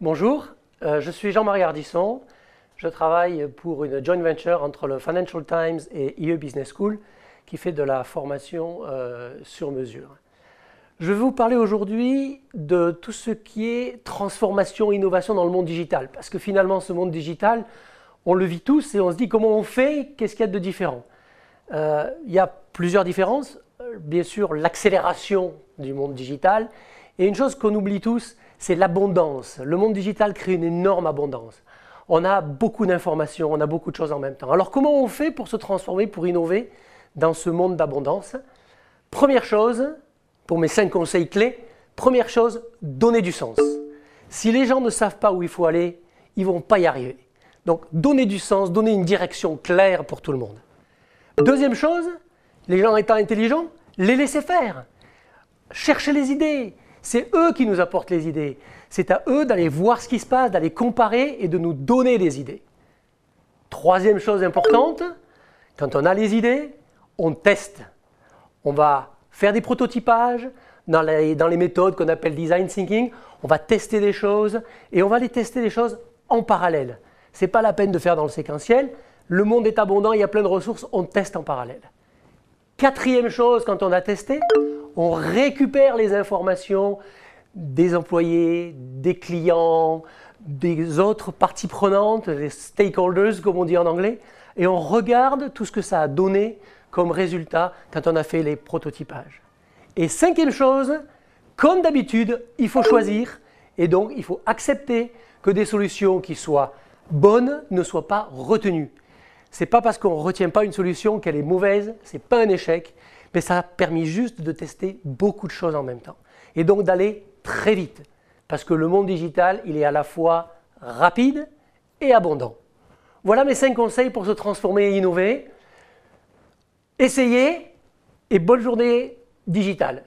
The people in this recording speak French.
Bonjour, je suis Jean-Marie Hardisson. Je travaille pour une joint venture entre le Financial Times et IE Business School qui fait de la formation sur mesure. Je vais vous parler aujourd'hui de tout ce qui est transformation, innovation dans le monde digital. Parce que finalement, ce monde digital, on le vit tous et on se dit comment on fait, qu'est-ce qu'il y a de différent. Il y a plusieurs différences. Bien sûr, l'accélération du monde digital. Et une chose qu'on oublie tous, c'est l'abondance. Le monde digital crée une énorme abondance. On a beaucoup d'informations, on a beaucoup de choses en même temps. Alors comment on fait pour se transformer, pour innover dans ce monde d'abondance? Première chose, pour mes 5 conseils clés, première chose, donner du sens. Si les gens ne savent pas où il faut aller, ils ne vont pas y arriver. Donc donner du sens, donner une direction claire pour tout le monde. Deuxième chose, les gens étant intelligents, les laisser faire. Chercher les idées. C'est eux qui nous apportent les idées. C'est à eux d'aller voir ce qui se passe, d'aller comparer et de nous donner des idées. Troisième chose importante, quand on a les idées, on teste. On va faire des prototypages dans les méthodes qu'on appelle design thinking. On va tester des choses et on va les tester des choses en parallèle. Ce n'est pas la peine de faire dans le séquentiel. Le monde est abondant, il y a plein de ressources, on teste en parallèle. Quatrième chose, quand on a testé, on récupère les informations des employés, des clients, des autres parties prenantes, les stakeholders comme on dit en anglais, et on regarde tout ce que ça a donné comme résultat quand on a fait les prototypages. Et cinquième chose, comme d'habitude, il faut choisir et donc il faut accepter que des solutions qui soient bonnes ne soient pas retenues. Ce n'est pas parce qu'on ne retient pas une solution qu'elle est mauvaise, ce n'est pas un échec, mais ça a permis juste de tester beaucoup de choses en même temps. Et donc d'aller très vite, parce que le monde digital, il est à la fois rapide et abondant. Voilà mes 5 conseils pour se transformer et innover. Essayez et bonne journée digitale.